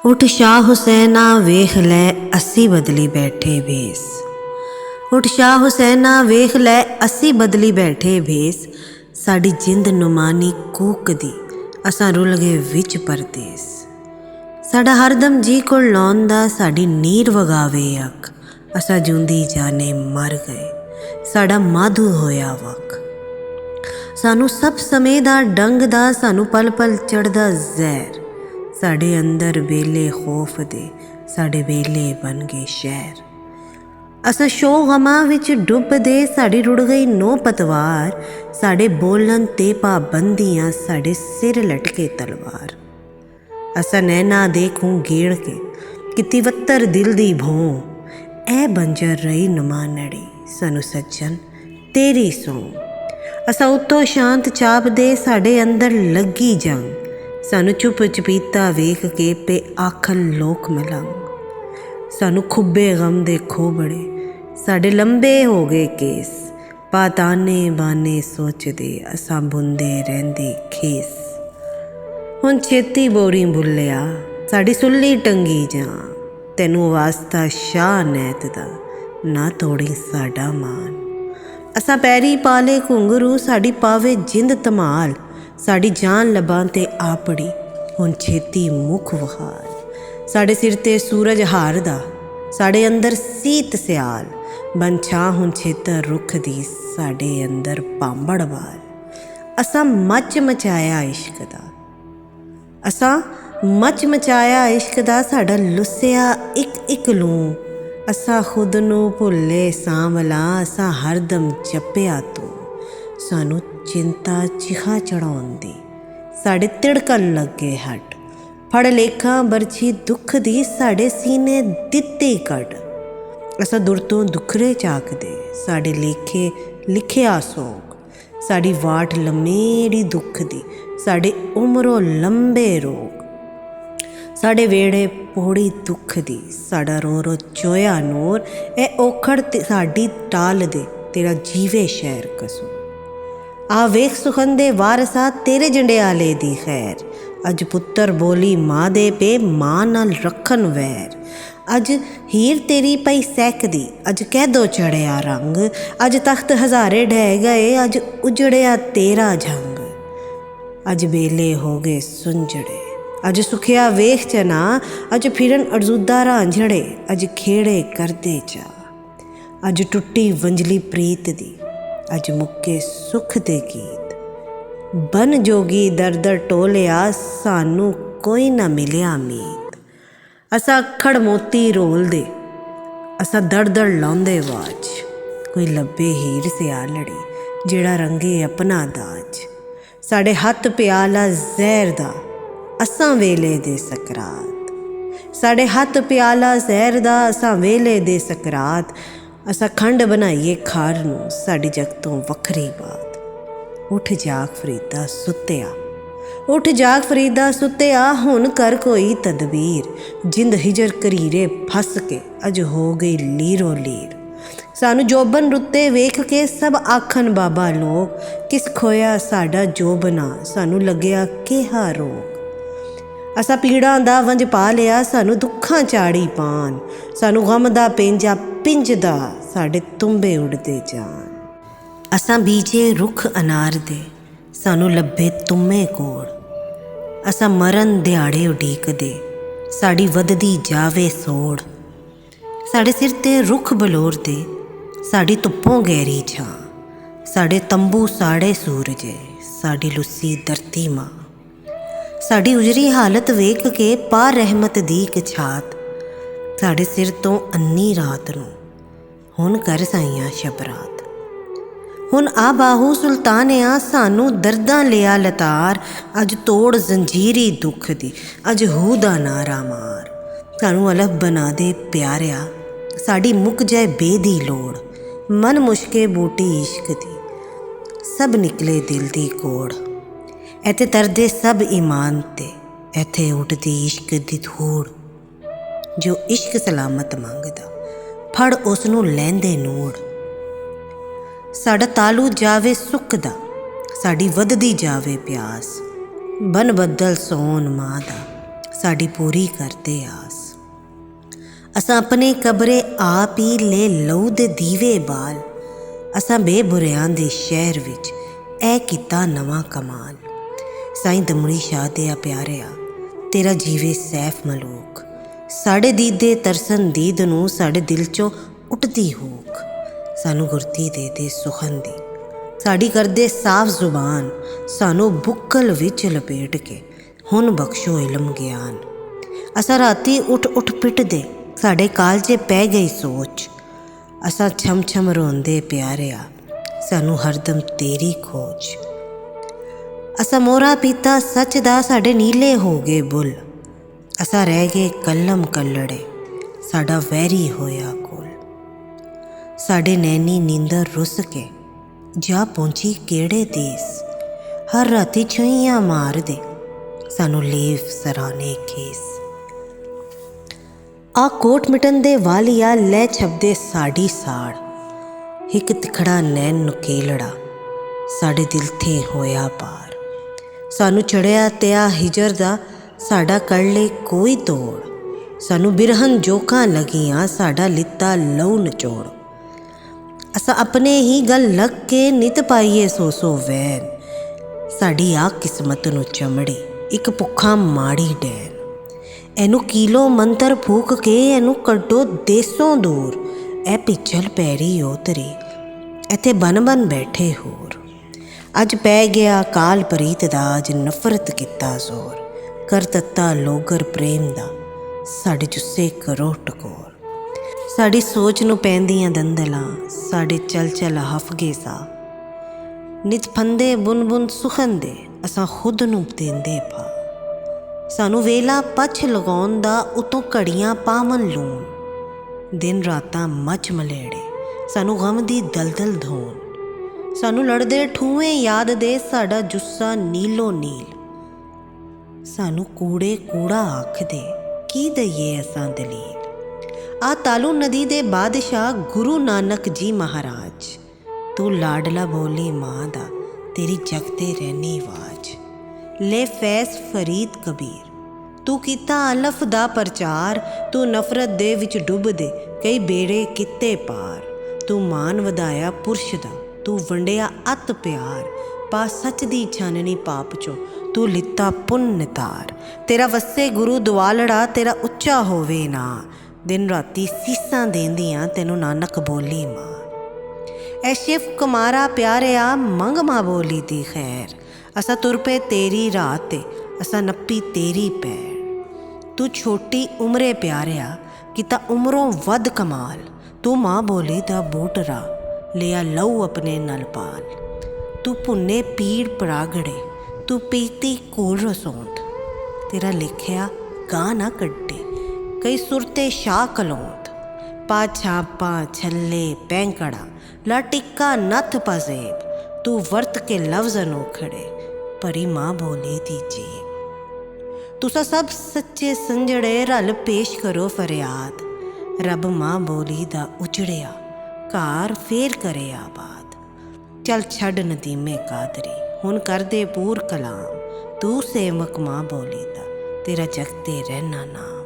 उठ शाह हुसैना वेख लै असी बदली बैठे भेस। उठ शाह हुसैना वेख लै असी बदली बैठे भेस। साडी जिंद नुमानी कूकदी असां रुल गए विच परदेस। साडा हरदम जी कोल लौंदा साडी नीर वगावे अख। असां जूंदी जाने मर गए साडा माधु होया वख। सानू सब समय दा डंग दा सानू पल पल चढ़दा जहर। साडे अंदर बेले खौफ दे साडे बेले बन गए शहर। असां शो गमां विच डुबदे साडी रुड़ गई नो पतवार। साडे बोलन ते पाबंदियां साडे सिर लटके तलवार। असां नैना दे खूं गेड़ के किती वत्तर दिल दी भों। ऐ बंजर रही नुमा नड़ी सानू सज्जन तेरी सौं। असां उत्तों शांत चापदे साडे अंदर लगी जंग। सानू चुप चपीता वेख के पे आखन लोक मलंग। सानू खुब्बे गम दे खोबड़े साडे लंबे हो गए केस। पाताने बाने सोचदे असां बुनदे रहिंदे खेस। हुण छेती बोरी बुल्लिया साडी सुल्ली टंगी जां। तैनू वास्ता शाह नैत दा ना तोड़ी साडा मान। असां पैरी पाले घुंघरू साडी पावे जिंद धमाल। साडी जान लबां ते आपड़ी हुण छेती मुख वहाल। साडे सिर ते सूरज हारदा साडे अंदर सीत स्याल। बन छां हुण छेतर रुख दी साडे अंदर पांबड़ बाल। असां मच मचाया इश्क दा असां मच मचाया इश्क दा साडा लुसिया इक इक लूं। असां खुद नू भुल्ले सांवला असां हरदम जप्पिया तू। सानू चिंता चिखा चढ़ाउंदी साडे तिड़कन लगे हट। फड़ लेखा बरछी दुख दी साडे सीने दित्ती कट। असां दूर तो दुखरे झाकदे साडे लेखे लिखिया सोग। साडी वाट लमेड़ी दुख दी साडे उमरों लंबे रोग। साडे वेड़े पौड़ी दुख दी साडा रो रो चोया नूर। ए औखड़ साडी टाल दे तेरा जीवे शहर कसूर। आ वेख सुखंदे वारसा तेरे जंडियाले दी खैर। अज पुत्तर बोली माँ दे पे माँ नाल रखन वैर। अज हीर तेरी पई सैकदी अज कैदो चढ़िया रंग। अज तख्त हज़ारे ढह गए अज उजड़िया तेरा झंग। अज बेले हो गए सुंजड़े अज सुखिया वेख चना। अज फिरन अरजुदा रांझड़े अज खेड़े करदे चा। अज टुट्टी वंजली प्रीत दी अज मुक्के सुख दे गीत। बन जोगी दर दर टोलिया सानू कोई ना मिलिया मीत। असां अखड़ मोती रोल दे असां दड़ दड़ लाउंदे वाज। कोई लब्बे हीर सियालड़ी जेड़ा रंगे अपना दाज। साडे हत्थ प्याला जहर दा असां वेले दे सकरात। साडे हत्थ प्याला जहर दा असां वेले दे सकरात। असां खंड बनाईए खार नू साडी जग तो वखरी बात। उठ जाग फरीदा सुत्तिया उठ जाग फरीदा सुत्तिया हुण कर कोई तदबीर। जिंद हिजर करीरे फस के अज हो गई लीरो लीर। सानू जोबन रुत्ते वेख के सब आखन बाबा लोग। किस खोया साडा जोबना सानू लग्या केहा रोग। असां पीड़ां दा वंज पा लिया सानू दुखां चाड़ी पान। सानू गम दा पेंजा पिंजदा साडे तुम्बे उड़दे जान। असां बीजे रुख अनार दे सानू लब्भे तुम्मे कोड़। असां मरन दिहाड़े उडीकदे साडी वधदी जावे सोड़। साडे सिर ते रुख बलोरदे साडी धुप्पों गहरी छां। साडे तंबू साड़े सूरजे साडी लुसी धरती मां। साडी उजरी हालत वेख के पा रहमत दी इक छात। साडे सिर तो अन्नी रात नू हुण कर साइयां शबरात। हुण आ बाहू सुल्तानिया सानू दर्दां लिया लतार। अज तोड़ जंजीरी दुख दी अज हू दा नारा मार। सानू अलफ बना दे प्यारिया साडी मुक जाए बेदी लोड़। मन मुश्के बूटी इश्क दी सब निकले दिल दी कोड़। इत्थे तरदे सब ईमान ते इत्थे उठदी इश्क दी धूड़। जो इश्क सलामत मंगदा फड़ उसनू लैंदे नूड़। साडा तालू जावे सुखदा साडी वधदी जावे प्यास। बन बदल सोन मां दा साड़ी पूरी करते आस। असां अपने कबरे आप ही ले लहू दे दीवे बाल। असां बेबुरियां दे शहर विच ऐ किता नवां कमाल। साईं दमड़ी शाह दिया प्यारिया तेरा जीवे सैफ मलूक। साढ़े दीदे तरसन दीद नूं साढ़े दिल चों उठदी हूक। सानू गुरती दे सुखन दी साड़ी करदे साफ जुबान। सानू बुक्कल विच लपेट के हुन बख्शो इलम ज्ञान। असां राती उठ उठ पिटदे साढ़े कालजे पै गई सोच। असां छम छम रोंदे प्यारिया सानू हरदम तेरी खोज। असां मोरा पीता सच दा साढ़े नीले हो गए बुल। असां रह गए कलम कल्लड़े साड़ा वैरी होया कुल। साढ़े नैनी नींदर रुस के जा पहुंची केड़े देस। हर राती छुइयां मार दे सानू लेव सराने खेस। आ कोट मिटन दे वालिया लै छपदे साड़ी साड़। एक तिखड़ा नैन नुकेलड़ा साढ़े दिल थे होया पार। सानू चढ़िया त्या हिजर दा साड़ा कर ले कोई तोड़। सानू बिरहन जोकां लगियां साड़ा लिता लहू नचोड़। असां अपने ही गल लग के नित पाईए सो वैन। साड़ी आ किस्मत नू चमड़ी एक भुखा माड़ी डैन। एनू कीलो मंतर फूक के एनू कड्डो देसों दूर। ए पिछल पैरी ओतरे इत्थे बन बन बैठे होर। अज पै गया काल प्रीत दा अज नफरत किता जोर। कर तत्ता लोगर प्रेम दा साढ़े जुस्से करो टकोर। साड़ी सोच नू पैंदियां दंदलां साढ़े चल चल हफगे सा। नित फंदे बुन बुन सुखन दे असां खुद नू देंदे पा। सानू वेला पछ लगाउण दा उतों घड़ियां पावन लूण। दिन रातां मच मलेड़े सानू गम दी दलदल धोन। सानू लड़दे ठूए याद दे साड़ा जुस्सा नीलो नील। सानू कूड़े कूड़ा आखदे की दईए असां दलील। आ तालू नदी दे बादशाह गुरु नानक जी महाराज। तू लाडला बोली मां दा तेरी जगते रहनी वाज। ले फैस फरीद कबीर तू कीता अलफ दा प्रचार। तू नफरत दे विच डुब दे कई बेड़े किते पार। तू मान वधाया पुरश दा तू वंडिया अत प्यार। पा सच दी छाननी पाप चो तू लिता पुण्य तार। तेरा वस्से गुरु दुआलड़ा तेरा उच्चा होवे ना। दिन राती सीसां देंदियां तेनू नानक बोली मां। ऐ शिव कुमारा प्यारिया मंग मां बोली दी खैर। असां तुर पे तेरी राह ते असां नप्पी तेरी पैर। तू छोटी उमरे प्यारिया किता उमरों वध कमाल। तू मां बोली दा बूटरा लिया लहू अपने नल पाल। तू भुन्ने पीड़ परागड़े तू पीती कोल रसौंद। तेरा लिखिया गा ना कड्डे कई सुरते शाह कलौंद। पा छापा छल्ले पैंकड़ा ला टिक्का नथ पजेब। तू वर्त के लफ्ज़ अनोखड़े परी मां बोली दी जेब। तुसा सब सच्चे संजड़े रल पेश करो फरियाद। रब मां बोली दा उजड़िया कार फेर करे आबाद। चल छड़ नदीमे कादरी हुन कर दे पूर कलाम। तू सेवक मां बोली दा तेरा जगते रहना नाम।